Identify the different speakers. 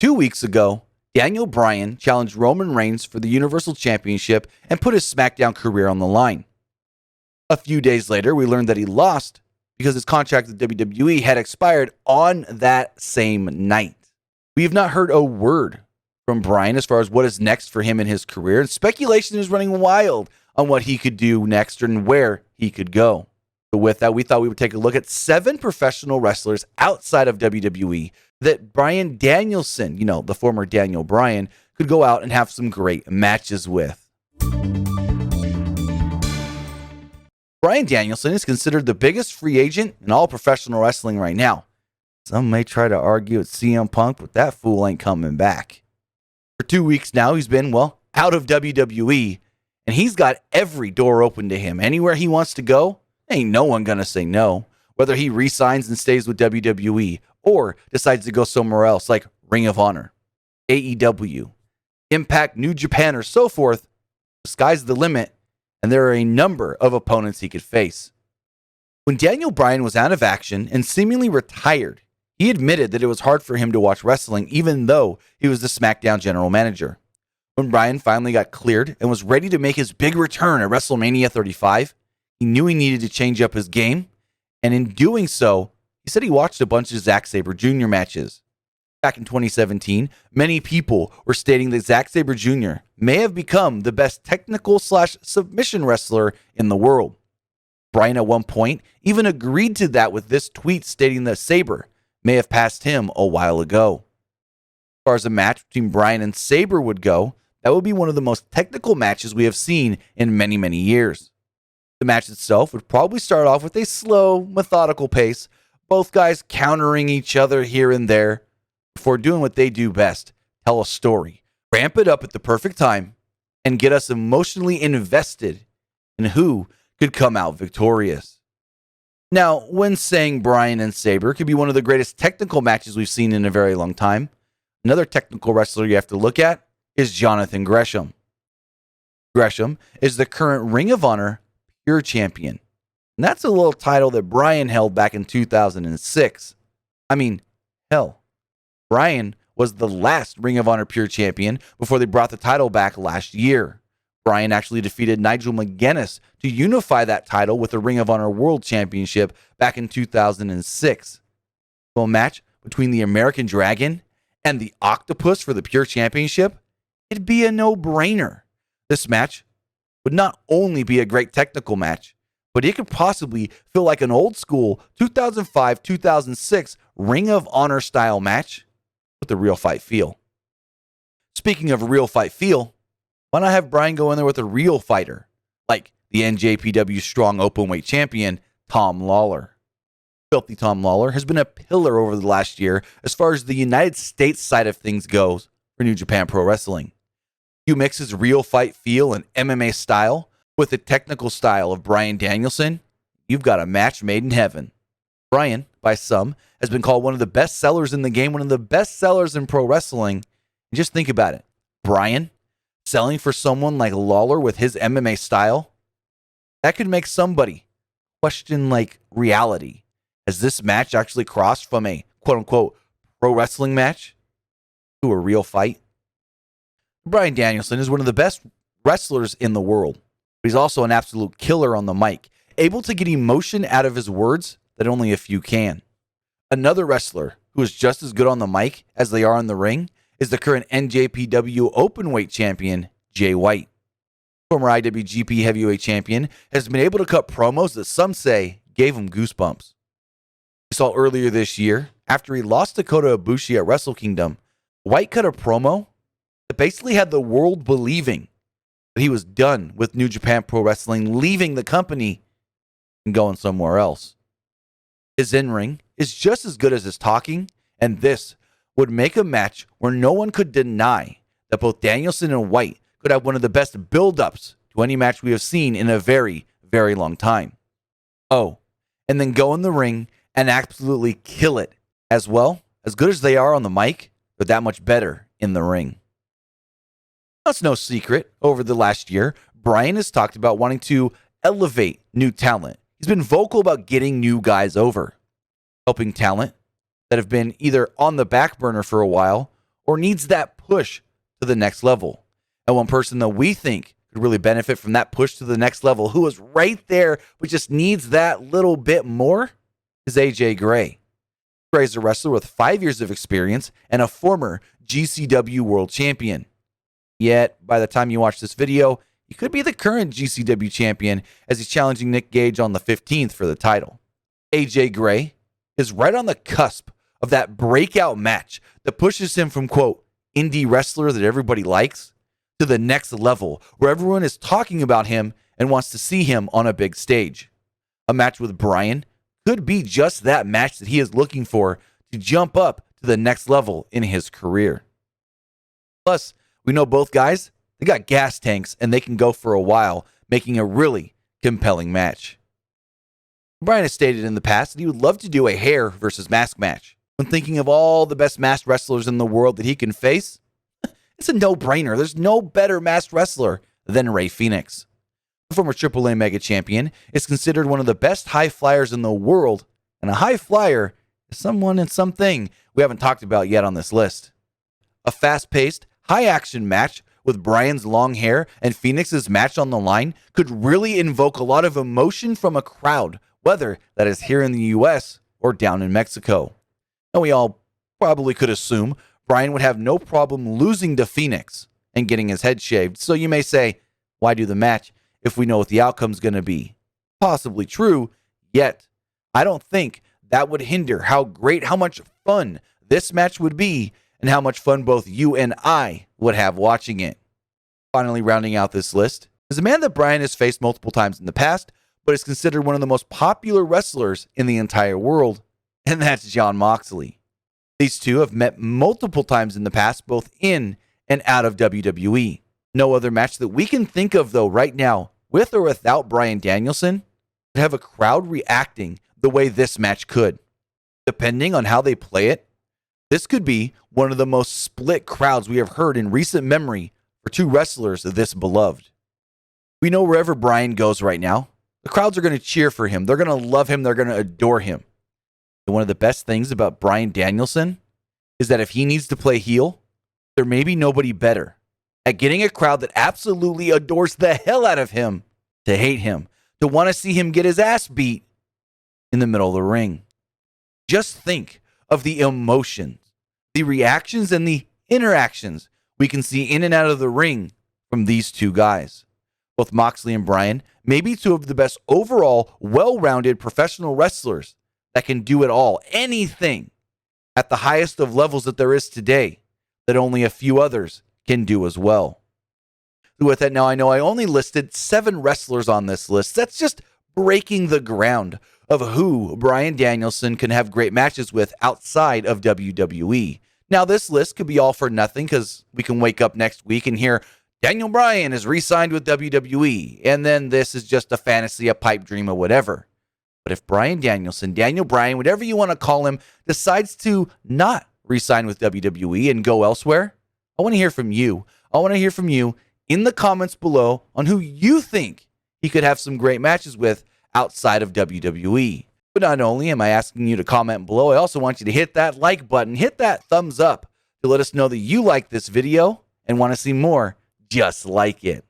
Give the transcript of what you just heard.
Speaker 1: 2 weeks ago, Daniel Bryan challenged Roman Reigns for the Universal Championship and put his SmackDown career on the line. A few days later, we learned that he lost because his contract with WWE had expired on that same night. We have not heard a word from Bryan as far as what is next for him in his career, and speculation is running wild on what he could do next and where he could go. So with that, we thought we would take a look at 7 professional wrestlers outside of WWE that Bryan Danielson, the former Daniel Bryan, could go out and have some great matches with. Bryan Danielson is considered the biggest free agent in all professional wrestling right now. Some may try to argue it's CM Punk, but that fool ain't coming back. For 2 weeks now, he's been, out of WWE, and he's got every door open to him. Anywhere he wants to go, ain't no one gonna say no. Whether he re-signs and stays with WWE or decides to go somewhere else like Ring of Honor, AEW, Impact, New Japan, or so forth, the sky's the limit, and there are a number of opponents he could face. When Daniel Bryan was out of action and seemingly retired, he admitted that it was hard for him to watch wrestling even though he was the SmackDown general manager. When Bryan finally got cleared and was ready to make his big return at WrestleMania 35, he knew he needed to change up his game, and in doing so, he said he watched a bunch of Zack Sabre Jr. matches. Back in 2017, many people were stating that Zack Sabre Jr. may have become the best technical/submission wrestler in the world. Bryan at one point even agreed to that with this tweet stating that Sabre may have passed him a while ago. As far as a match between Bryan and Sabre would go, that would be one of the most technical matches we have seen in many, many years. The match itself would probably start off with a slow, methodical pace, both guys countering each other here and there, before doing what they do best, tell a story, ramp it up at the perfect time, and get us emotionally invested in who could come out victorious. Now, when saying Bryan and Sabre could be one of the greatest technical matches we've seen in a very long time, another technical wrestler you have to look at is Jonathan Gresham. Gresham is the current Ring of Honor Pure Champion. And that's a little title that Bryan held back in 2006. Hell, Bryan was the last Ring of Honor Pure Champion before they brought the title back last year. Bryan actually defeated Nigel McGuinness to unify that title with the Ring of Honor World Championship back in 2006. So a match between the American Dragon and the Octopus for the Pure Championship, it'd be a no-brainer. This match would not only be a great technical match, but it could possibly feel like an old-school 2005-2006 Ring of Honor style match with a real fight feel. Speaking of a real fight feel, why not have Bryan go in there with a real fighter, like the NJPW Strong Openweight Champion, Tom Lawler. Filthy Tom Lawler has been a pillar over the last year as far as the United States side of things goes for New Japan Pro Wrestling. You mix his real fight feel and MMA style with the technical style of Bryan Danielson, you've got a match made in heaven. Bryan, by some, has been called one of the best sellers in the game, one of the best sellers in pro wrestling. And just think about it. Bryan selling for someone like Lawler with his MMA style, that could make somebody question reality. Has this match actually crossed from a quote-unquote pro wrestling match to a real fight? Bryan Danielson is one of the best wrestlers in the world, but he's also an absolute killer on the mic, able to get emotion out of his words that only a few can. Another wrestler who is just as good on the mic as they are in the ring is the current NJPW Openweight Champion, Jay White. Former IWGP Heavyweight Champion has been able to cut promos that some say gave him goosebumps. We saw earlier this year, after he lost to Kota Ibushi at Wrestle Kingdom, White cut a promo that basically had the world believing that he was done with New Japan Pro Wrestling, leaving the company and going somewhere else. His in-ring is just as good as his talking, and this would make a match where no one could deny that both Danielson and White could have one of the best build-ups to any match we have seen in a very, very long time. Oh, and then go in the ring and absolutely kill it. As well, as good as they are on the mic, they're that much better in the ring. That's no secret. Over the last year, Bryan has talked about wanting to elevate new talent. He's been vocal about getting new guys over, helping talent that have been either on the back burner for a while or needs that push to the next level. And one person that we think could really benefit from that push to the next level, who is right there but just needs that little bit more, is AJ Gray. Gray is a wrestler with 5 years of experience and a former GCW World Champion. Yet, by the time you watch this video, he could be the current GCW champion as he's challenging Nick Gage on the 15th for the title. AJ Gray is right on the cusp of that breakout match that pushes him from, quote, indie wrestler that everybody likes to the next level where everyone is talking about him and wants to see him on a big stage. A match with Bryan could be just that match that he is looking for to jump up to the next level in his career. Plus, we know both guys, they got gas tanks and they can go for a while, making a really compelling match. Bryan has stated in the past that he would love to do a hair versus mask match. When thinking of all the best masked wrestlers in the world that he can face, it's a no-brainer. There's no better masked wrestler than Rey Fenix. The former AAA Mega Champion is considered one of the best high flyers in the world, and a high flyer is someone and something we haven't talked about yet on this list. A fast-paced, high-action match with Bryan's long hair and Fenix's match on the line could really invoke a lot of emotion from a crowd, whether that is here in the US or down in Mexico. And we all probably could assume Bryan would have no problem losing to Fenix and getting his head shaved. So you may say, why do the match if we know what the outcome's going to be? Possibly true, yet I don't think that would hinder how much fun this match would be and how much fun both you and I would have watching it. Finally, rounding out this list is a man that Bryan has faced multiple times in the past, but is considered one of the most popular wrestlers in the entire world, and that's Jon Moxley. These two have met multiple times in the past, both in and out of WWE. No other match that we can think of, though, right now, with or without Bryan Danielson, would have a crowd reacting the way this match could. Depending on how they play it, this could be one of the most split crowds we have heard in recent memory for two wrestlers this beloved. We know wherever Bryan goes right now, the crowds are going to cheer for him. They're going to love him. They're going to adore him. And one of the best things about Bryan Danielson is that if he needs to play heel, there may be nobody better at getting a crowd that absolutely adores the hell out of him to hate him, to want to see him get his ass beat in the middle of the ring. Just think of the emotions, the reactions, and the interactions we can see in and out of the ring from these two guys. Both Moxley and Bryan may be two of the best overall, well-rounded professional wrestlers that can do it all, anything at the highest of levels that there is today that only a few others can do as well. With that, now I know I only listed 7 wrestlers on this list. That's just breaking the ground of who Bryan Danielson can have great matches with outside of WWE. Now, this list could be all for nothing because we can wake up next week and hear Daniel Bryan is re-signed with WWE, and then this is just a fantasy, a pipe dream, or whatever. But if Bryan Danielson, Daniel Bryan, whatever you want to call him, decides to not re-sign with WWE and go elsewhere, I want to hear from you. I want to hear from you in the comments below on who you think he could have some great matches with outside of WWE. But not only am I asking you to comment below, I also want you to hit that like button, hit that thumbs up to let us know that you like this video and want to see more just like it.